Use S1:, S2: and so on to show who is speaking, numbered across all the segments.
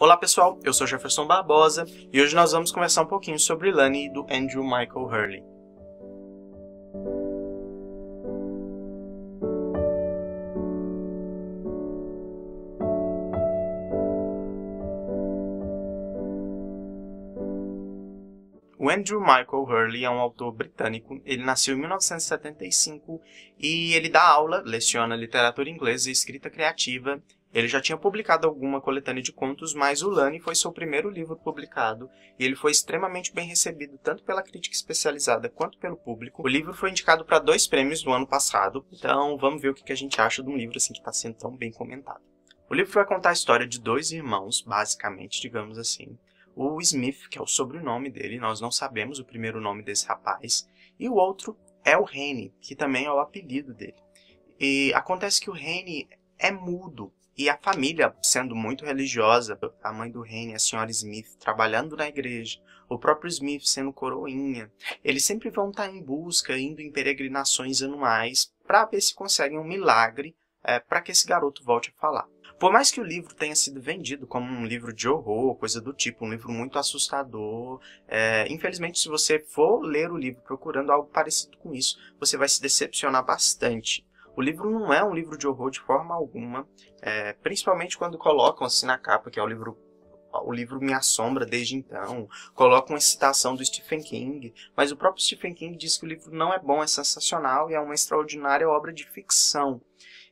S1: Olá pessoal, eu sou Jefferson Barbosa e hoje nós vamos conversar um pouquinho sobre Lani do Andrew Michael Hurley. O Andrew Michael Hurley é um autor britânico. Ele nasceu em 1975 e ele dá aula, leciona literatura inglesa e escrita criativa. Ele já tinha publicado alguma coletânea de contos, mas o Lani foi seu primeiro livro publicado e ele foi extremamente bem recebido tanto pela crítica especializada quanto pelo público. O livro foi indicado para 2 prêmios no ano passado, então vamos ver o que a gente acha de um livro assim que está sendo tão bem comentado. O livro vai contar a história de 2 irmãos, basicamente, digamos assim. O Smith, que é o sobrenome dele, nós não sabemos o primeiro nome desse rapaz, e o outro é o Henry, que também é o apelido dele. E acontece que o Henry é mudo, e a família, sendo muito religiosa, a mãe do Henry, a senhora Smith, trabalhando na igreja, o próprio Smith sendo coroinha, eles sempre vão estar em busca, indo em peregrinações anuais, para ver se conseguem um milagre para que esse garoto volte a falar. Por mais que o livro tenha sido vendido como um livro de horror, coisa do tipo, um livro muito assustador, infelizmente, se você for ler o livro procurando algo parecido com isso, você vai se decepcionar bastante. O livro não é um livro de horror de forma alguma, principalmente quando colocam assim na capa, que é o livro me assombra desde então, colocam uma citação do Stephen King, mas o próprio Stephen King diz que o livro não é bom, é sensacional e é uma extraordinária obra de ficção.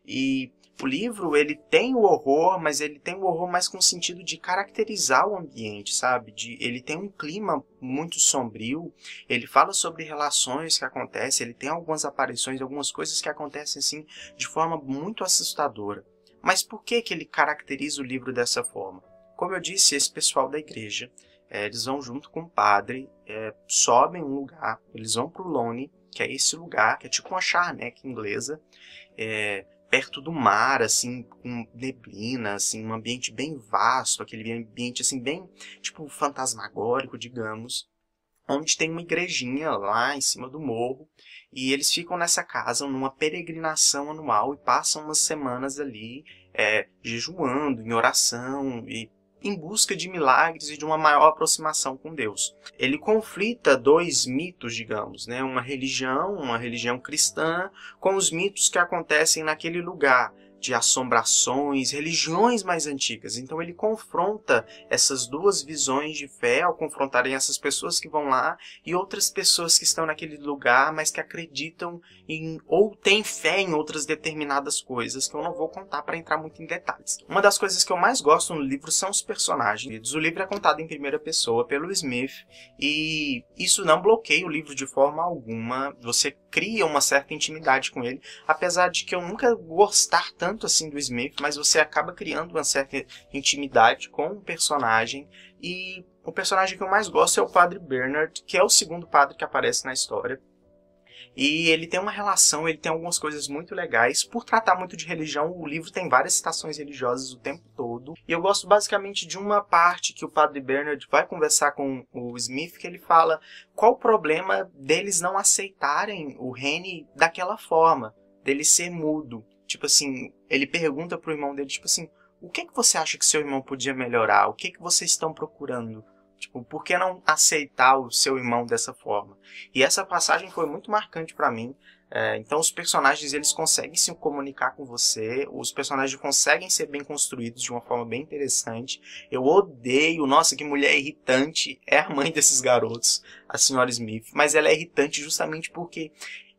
S1: E o livro, ele tem o horror, mas ele tem o horror mais com o sentido de caracterizar o ambiente, sabe? Ele tem um clima muito sombrio, ele fala sobre relações que acontecem, ele tem algumas aparições, algumas coisas que acontecem assim de forma muito assustadora. Mas por que ele caracteriza o livro dessa forma? Como eu disse, esse pessoal da igreja, eles vão junto com o padre, sobem um lugar, eles vão para o Loni, que é esse lugar, que é tipo uma charneca inglesa, perto do mar, assim, com neblina, assim, um ambiente bem vasto, aquele ambiente, assim, bem, tipo, fantasmagórico, digamos, onde tem uma igrejinha lá em cima do morro, e eles ficam nessa casa numa peregrinação anual e passam umas semanas ali, jejuando, em oração e em busca de milagres e de uma maior aproximação com Deus. Ele conflita 2 mitos, digamos, né? Uma religião cristã, com os mitos que acontecem naquele lugar, de assombrações, religiões mais antigas. Então ele confronta essas 2 visões de fé ao confrontarem essas pessoas que vão lá e outras pessoas que estão naquele lugar, mas que acreditam em ou têm fé em outras determinadas coisas, que eu não vou contar para entrar muito em detalhes. Uma das coisas que eu mais gosto no livro são os personagens. O livro é contado em primeira pessoa pelo Smith e isso não bloqueia o livro de forma alguma. Você cria uma certa intimidade com ele, apesar de que eu nunca gostar tanto assim do Smith, mas você acaba criando uma certa intimidade com o personagem, e o personagem que eu mais gosto é o Padre Bernard, que é o segundo padre que aparece na história. E ele tem uma relação, ele tem algumas coisas muito legais. Por tratar muito de religião, o livro tem várias citações religiosas o tempo todo. E eu gosto basicamente de uma parte que o Padre Bernard vai conversar com o Smith, que ele fala qual o problema deles não aceitarem o Henry daquela forma, dele ser mudo. Tipo assim, ele pergunta pro irmão dele, tipo assim, o que você acha que seu irmão podia melhorar? O que vocês estão procurando? Tipo, por que não aceitar o seu irmão dessa forma? E essa passagem foi muito marcante para mim. Então os personagens, eles conseguem se comunicar com você, os personagens conseguem ser bem construídos de uma forma bem interessante. Eu odeio, nossa, que mulher irritante é a mãe desses garotos, a senhora Smith, mas ela é irritante justamente porque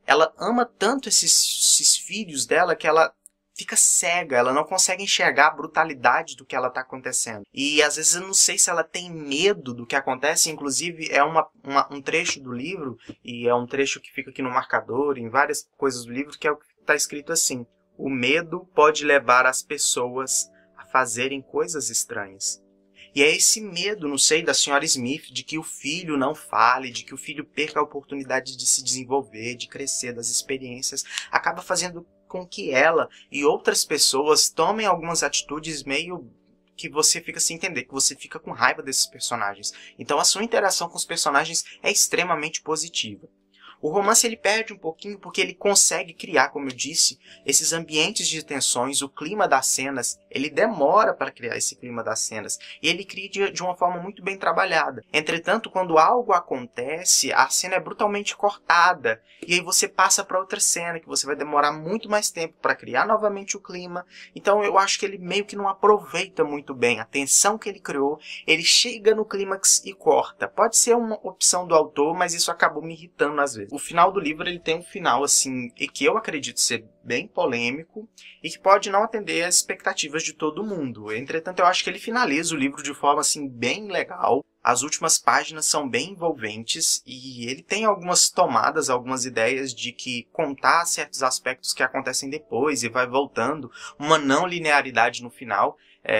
S1: ela ama tanto esses filhos dela que ela fica cega, ela não consegue enxergar a brutalidade do que ela está acontecendo. E às vezes eu não sei se ela tem medo do que acontece, inclusive é um trecho do livro, e é um trecho que fica aqui no marcador, em várias coisas do livro, que é o que está escrito assim: o medo pode levar as pessoas a fazerem coisas estranhas. E é esse medo, não sei, da senhora Smith, de que o filho não fale, de que o filho perca a oportunidade de se desenvolver, de crescer, das experiências, acaba fazendo com que ela e outras pessoas tomem algumas atitudes meio que você fica sem entender, que você fica com raiva desses personagens. Então a sua interação com os personagens é extremamente positiva. O romance ele perde um pouquinho porque ele consegue criar, como eu disse, esses ambientes de tensões, o clima das cenas, ele demora para criar esse clima das cenas. E ele cria de uma forma muito bem trabalhada. Entretanto, quando algo acontece, a cena é brutalmente cortada. E aí você passa para outra cena, que você vai demorar muito mais tempo para criar novamente o clima. Então eu acho que ele meio que não aproveita muito bem a tensão que ele criou. Ele chega no clímax e corta. Pode ser uma opção do autor, mas isso acabou me irritando às vezes. O final do livro ele tem um final assim, e que eu acredito ser bem polêmico e que pode não atender às expectativas de todo mundo. Entretanto, eu acho que ele finaliza o livro de forma assim bem legal. As últimas páginas são bem envolventes e ele tem algumas tomadas, algumas ideias de que contar certos aspectos que acontecem depois e vai voltando, uma não linearidade no final,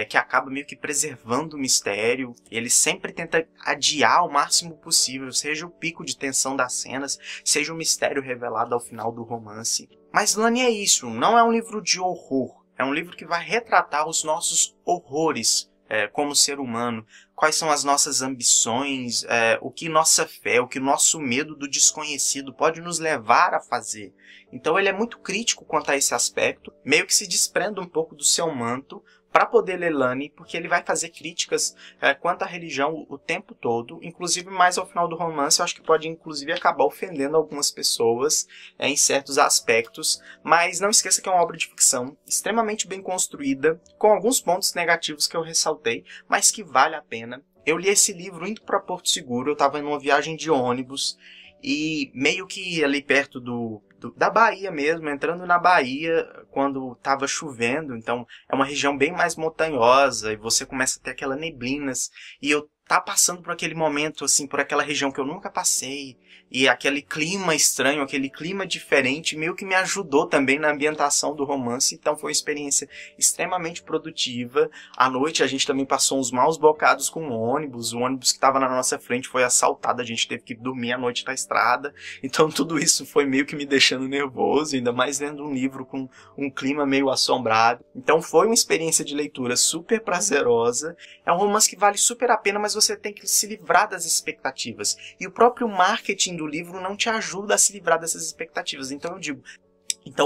S1: que acaba meio que preservando o mistério. Ele sempre tenta adiar o máximo possível, seja o pico de tensão das cenas, seja o mistério revelado ao final do romance. Mas Lani é isso, não é um livro de horror, é um livro que vai retratar os nossos horrores como ser humano, quais são as nossas ambições, o que nossa fé, o que nosso medo do desconhecido pode nos levar a fazer. Então ele é muito crítico quanto a esse aspecto, meio que se desprende um pouco do seu manto para poder ler Lani, porque ele vai fazer críticas quanto à religião o tempo todo, inclusive mais ao final do romance, eu acho que pode inclusive acabar ofendendo algumas pessoas em certos aspectos, mas não esqueça que é uma obra de ficção extremamente bem construída, com alguns pontos negativos que eu ressaltei, mas que vale a pena. Eu li esse livro indo para Porto Seguro, eu estava em uma viagem de ônibus, e meio que ali perto da Bahia mesmo, entrando na Bahia quando estava chovendo, então é uma região bem mais montanhosa e você começa a ter aquelas neblinas, e eu tá passando por aquele momento, assim, por aquela região que eu nunca passei, e aquele clima estranho, aquele clima diferente, meio que me ajudou também na ambientação do romance, então foi uma experiência extremamente produtiva. À noite a gente também passou uns maus bocados com o ônibus que estava na nossa frente foi assaltado, a gente teve que dormir à noite na estrada, então tudo isso foi meio que me deixando nervoso, ainda mais lendo um livro com um clima meio assombrado. Então foi uma experiência de leitura super prazerosa, é um romance que vale super a pena, mas você tem que se livrar das expectativas. E o próprio marketing do livro não te ajuda a se livrar dessas expectativas. Então eu digo,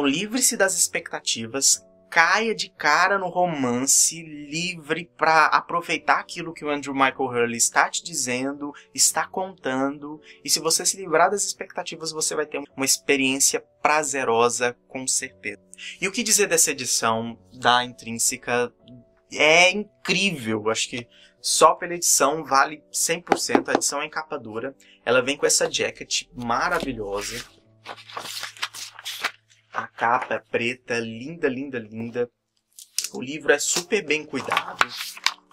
S1: livre-se das expectativas, caia de cara no romance, livre para aproveitar aquilo que o Andrew Michael Hurley está te dizendo, está contando. E se você se livrar das expectativas, você vai ter uma experiência prazerosa, com certeza. E o que dizer dessa edição da Intrínseca? É incrível, acho que só pela edição vale 100%, a edição é em capa dura, ela vem com essa jacket maravilhosa, a capa é preta, linda, linda, linda, o livro é super bem cuidado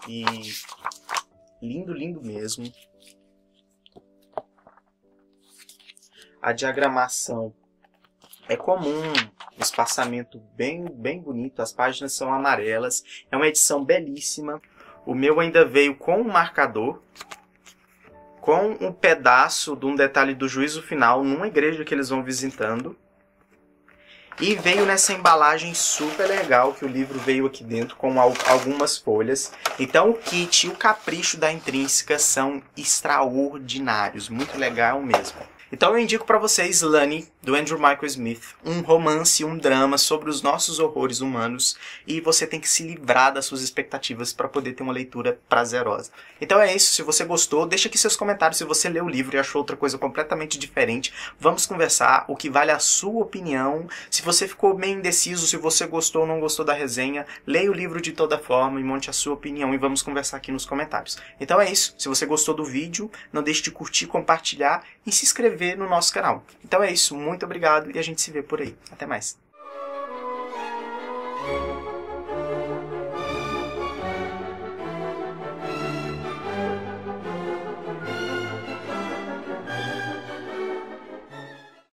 S1: e lindo, lindo mesmo, a diagramação é comum, um espaçamento bem bonito, as páginas são amarelas, é uma edição belíssima. O meu ainda veio com um marcador, com um pedaço de um detalhe do juízo final numa igreja que eles vão visitando. E veio nessa embalagem super legal que o livro veio aqui dentro com algumas folhas. Então o kit e o capricho da Intrínseca são extraordinários, muito legal mesmo. Então eu indico para vocês Lani, do Andrew Michael Smith, um romance, um drama sobre os nossos horrores humanos, e você tem que se livrar das suas expectativas para poder ter uma leitura prazerosa. Então é isso, se você gostou, deixa aqui seus comentários se você leu o livro e achou outra coisa completamente diferente. Vamos conversar, o que vale a sua opinião. Se você ficou meio indeciso, se você gostou ou não gostou da resenha, leia o livro de toda forma e monte a sua opinião e vamos conversar aqui nos comentários. Então é isso, se você gostou do vídeo, não deixe de curtir, compartilhar e se inscrever no nosso canal. Então é isso, muito obrigado e a gente se vê por aí. Até mais.